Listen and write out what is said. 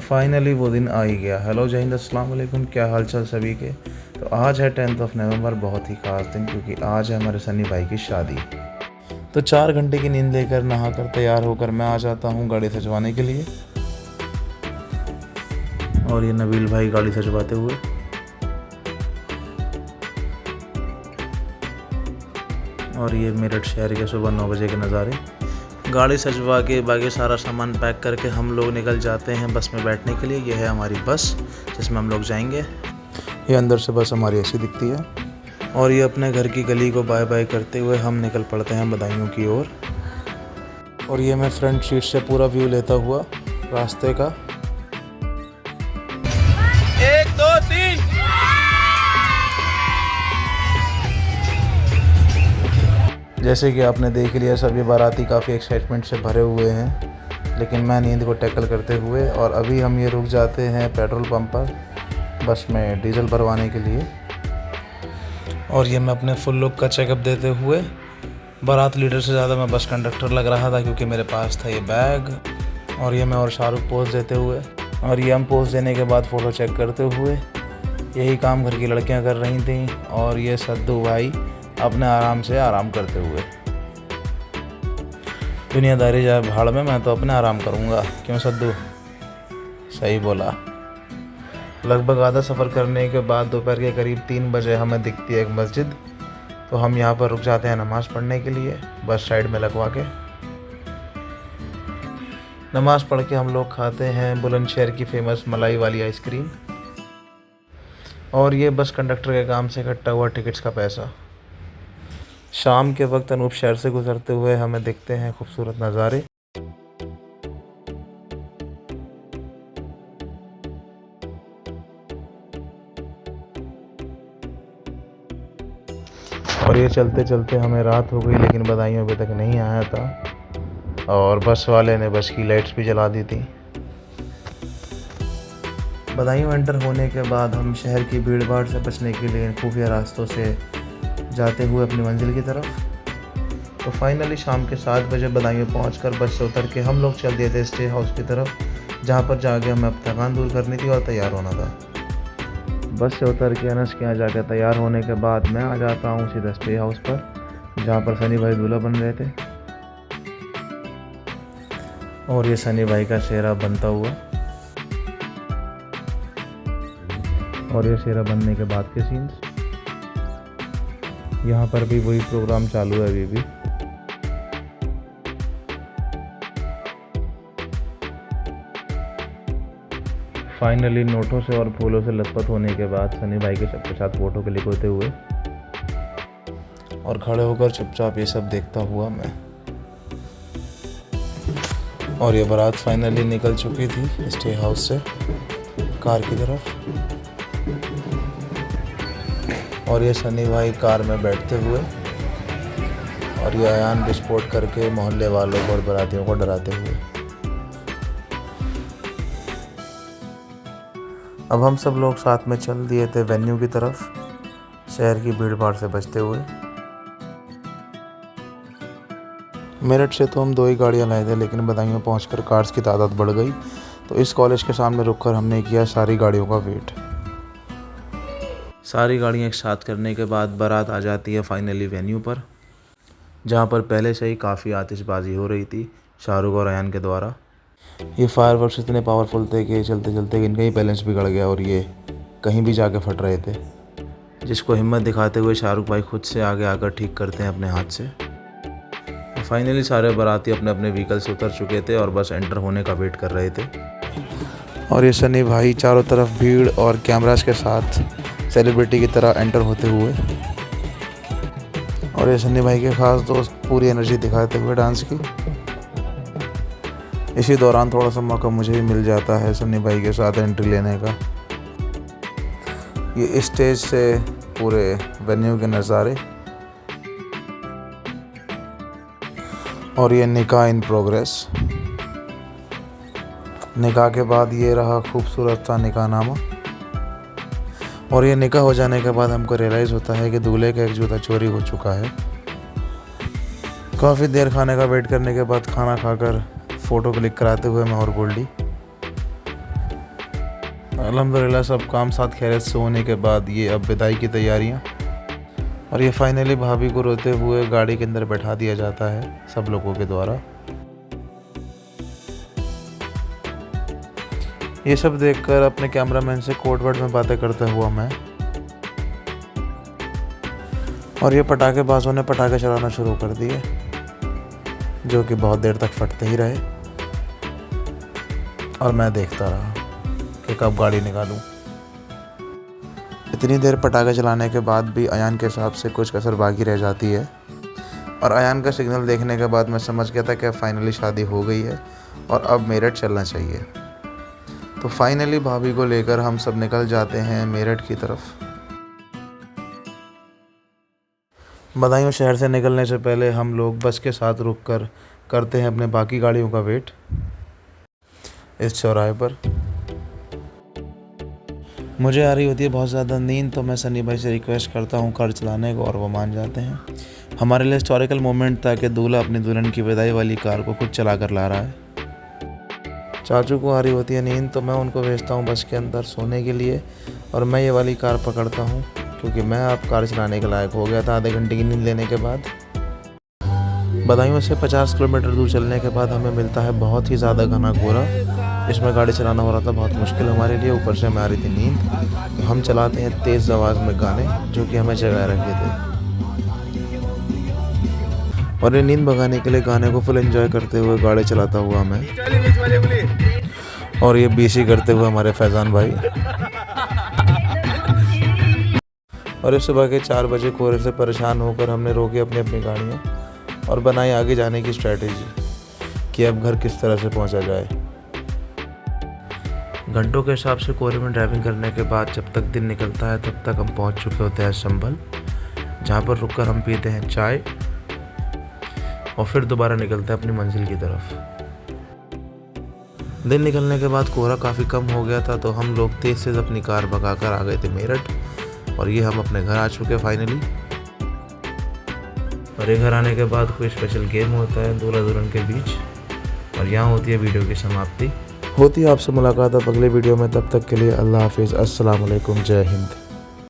Finally वो दिन आ ही गया। हेलो जय हिंद, अस्सलाम वालेकुम, क्या हाल चाल सभी के। तो आज है 10 नवंबर, बहुत ही ख़ास दिन क्योंकि आज है हमारे सनी भाई की शादी। तो 4 घंटे की नींद लेकर नहा कर तैयार होकर मैं आ जाता हूँ गाड़ी सजवाने के लिए। और ये नबील भाई गाड़ी सजवाते हुए। और ये मेरठ शहर के सुबह 9 बजे के नज़ारे। गाड़ी सजवा के बाकी सारा सामान पैक करके हम लोग निकल जाते हैं बस में बैठने के लिए। यह है हमारी बस जिसमें हम लोग जाएंगे। ये अंदर से बस हमारी ऐसी दिखती है। और ये अपने घर की गली को बाय बाय करते हुए हम निकल पड़ते हैं बदायूं की ओर। और ये मैं फ्रंट सीट से पूरा व्यू लेता हुआ रास्ते का। 1 2 3। जैसे कि आपने देख लिया, सभी बाराती काफ़ी एक्साइटमेंट से भरे हुए हैं, लेकिन मैं नींद को टैकल करते हुए। और अभी हम ये रुक जाते हैं पेट्रोल पंप पर बस में डीजल भरवाने के लिए। और ये मैं अपने फुल लुक का चेकअप देते हुए, बारात लीडर से ज़्यादा मैं बस कंडक्टर लग रहा था क्योंकि मेरे पास था ये बैग। और ये मैं और शाहरुख पोज देते हुए, और ये हम पोज देने के बाद फ़ोटो चेक करते हुए। यही काम घर की लड़कियां कर रही थीं और ये सद्दू भाई अपने आराम से आराम करते हुए। दुनियादारी जाए भाड़ में, मैं तो अपने आराम करूँगा। क्यों सद्दू? सही बोला। लगभग आधा सफ़र करने के बाद दोपहर के करीब 3 बजे हमें दिखती है एक मस्जिद। तो हम यहाँ पर रुक जाते हैं नमाज़ पढ़ने के लिए, बस साइड में लगवा के। नमाज़ पढ़ के हम लोग खाते हैं बुलंदशहर की फेमस मलाई वाली आइसक्रीम। और ये बस कंडक्टर के काम से इकट्ठा हुआ टिकट्स का पैसा। शाम के वक्त अनूप शहर से गुजरते हुए हमें दिखते हैं खूबसूरत नज़ारे। और ये चलते चलते हमें रात हो गई, लेकिन बदायूं अभी तक नहीं आया था। और बस वाले ने बस की लाइट्स भी जला दी थी। बदायूं एंटर होने के बाद हम शहर की भीड़ भाड़ से बचने के लिए खुफिया रास्तों से जाते हुए अपनी मंजिल की तरफ। तो फाइनली शाम के 7 बजे बदायूं पहुंचकर बस से उतर के हम लोग चल दिए थे स्टे हाउस की तरफ, जहां पर जाके हमें अब थकान दूर करनी थी और तैयार होना था। बस से उतर के अनस के यहाँ जाकर तैयार होने के बाद मैं आ जाता हूँ सीधा स्टे हाउस पर, जहाँ पर सनी भाई दूल्हा बन रहे थे। और ये सनी भाई का सेहरा बनता हुआ। और ये सेहरा बनने के बाद के सीन्स। यहाँ पर भी वही प्रोग्राम चालू है अभी भी। फाइनली नोटों से और फूलों से लथपथ होने के बाद सनी भाई के सबके साथ फ़ोटो क्लिक होते हुए और खड़े होकर चुपचाप ये सब देखता हुआ मैं। और ये बारात फाइनली निकल चुकी थी स्टे हाउस से कार की तरफ। और ये सनी भाई कार में बैठते हुए, और ये अयान विस्फोट करके मोहल्ले वालों को और बारातियों को डराते हुए। अब हम सब लोग साथ में चल दिए थे वेन्यू की तरफ, शहर की भीड़ भाड़ से बचते हुए। मेरठ से तो हम 2 ही गाड़ियाँ लाए थे, लेकिन बदायूं पहुंचकर कार्स की तादाद बढ़ गई। तो इस कॉलेज के सामने रुककर हमने किया सारी गाड़ियों का वेट। सारी गाड़ियाँ एक साथ करने के बाद बारात आ जाती है फाइनली वेन्यू पर, जहाँ पर पहले से ही काफ़ी आतिशबाजी हो रही थी शाहरुख और अयान के द्वारा। ये फायरवर्क्स इतने पावरफुल थे कि चलते चलते इनका ही बैलेंस बिगड़ गया और ये कहीं भी जाके फट रहे थे, जिसको हिम्मत दिखाते हुए शाहरुख भाई खुद से आगे आकर ठीक करते हैं अपने हाथ से। फाइनली सारे बाराती अपने अपने व्हीकल से उतर चुके थे और बस एंटर होने का वेट कर रहे थे। और ये सनी भाई चारों तरफ भीड़ और कैमरास के साथ सेलिब्रिटी की तरह एंटर होते हुए। और ये सनी भाई के खास दोस्त पूरी एनर्जी दिखाते हुए डांस की। इसी दौरान थोड़ा सा मौका मुझे भी मिल जाता है सनी भाई के साथ एंट्री लेने का। ये स्टेज से पूरे वेन्यू के नज़ारे। और ये निकाह इन प्रोग्रेस। निकाह के बाद ये रहा खूबसूरत सा निकाहनामा। और ये निकाह हो जाने के बाद हमको रियलाइज़ होता है कि दूल्हे का एक जूता चोरी हो चुका है। काफ़ी देर खाने का वेट करने के बाद खाना खाकर फ़ोटो क्लिक कराते हुए मैं और गोल्डी अल्हम्दुलिल्लाह सब काम साथ खैरियत से होने के बाद ये अब विदाई की तैयारियां, और ये फाइनली भाभी को रोते हुए गाड़ी के अंदर बैठा दिया जाता है सब लोगों के द्वारा। ये सब देखकर अपने कैमरामैन से कोड वर्ड में बातें करता हुआ मैं, और ये पटाखेबाजों ने पटाखे चलाना शुरू कर दिए, जो कि बहुत देर तक फटते ही रहे, और मैं देखता रहा कि कब गाड़ी निकालूं। इतनी देर पटाखे चलाने के बाद भी अयान के हिसाब से कुछ कसर बाकी रह जाती है, और अयान का सिग्नल देखने के बाद मैं समझ गया था कि फाइनली शादी हो गई है और अब मेरठ चलना चाहिए। तो फाइनली भाभी को लेकर हम सब निकल जाते हैं मेरठ की तरफ। बदायूं शहर से निकलने से पहले हम लोग बस के साथ रुककर करते हैं अपने बाकी गाड़ियों का वेट इस चौराहे पर। मुझे आ रही होती है बहुत ज़्यादा नींद, तो मैं सनी भाई से रिक्वेस्ट करता हूँ कार चलाने को, और वो मान जाते हैं। हमारे लिए हिस्टोरिकल मोमेंट था कि दूल्हा अपनी दुल्हन की विदाई वाली कार को खुद चला कर ला रहा है। चाचू को आ रही होती है नींद, तो मैं उनको भेजता हूँ बस के अंदर सोने के लिए, और मैं ये वाली कार पकड़ता हूँ क्योंकि मैं अब कार चलाने के लायक हो गया था आधे घंटे की नींद लेने के बाद। बदायूं से 50 किलोमीटर दूर चलने के बाद हमें मिलता है बहुत ही ज़्यादा घना कोहरा। इसमें गाड़ी चलाना हो रहा था बहुत मुश्किल हमारे लिए, ऊपर से हमें आ रही थी नींद। तो हम चलाते हैं तेज़ आवाज़ में गाने जो कि हमें जगा रखे थे, और ये नींद भगाने के लिए गाने को फुल एंजॉय करते हुए गाड़ी चलाता हुआ मैं, और ये बीसी करते हुए हमारे फैज़ान भाई। और इस सुबह के 4 बजे कोहरे से परेशान होकर हमने रोकी अपनी अपनी गाड़ियाँ और बनाई आगे जाने की स्ट्रैटेजी कि अब घर किस तरह से पहुंचा जाए। घंटों के हिसाब से कोहरे में ड्राइविंग करने के बाद जब तक दिन निकलता है तब तक हम पहुंच चुके होते हैं संभल, जहां पर रुककर हम पीते हैं चाय और फिर दोबारा निकलते हैं अपनी मंजिल की तरफ। दिन निकलने के बाद कोहरा काफ़ी कम हो गया था, तो हम लोग तेज़ से अपनी कार भगाकर आ गए थे मेरठ, और ये हम अपने घर आ चुके फाइनली। और ये घर आने के बाद कोई स्पेशल गेम होता है दूल्हा दुल्हन के बीच, और यहाँ होती है वीडियो की समाप्ति। होती है आपसे मुलाकात अब अगले वीडियो में, तब तक के लिए अल्लाह हाफिज़, अस्सलाम वालेकुम, जय हिंद।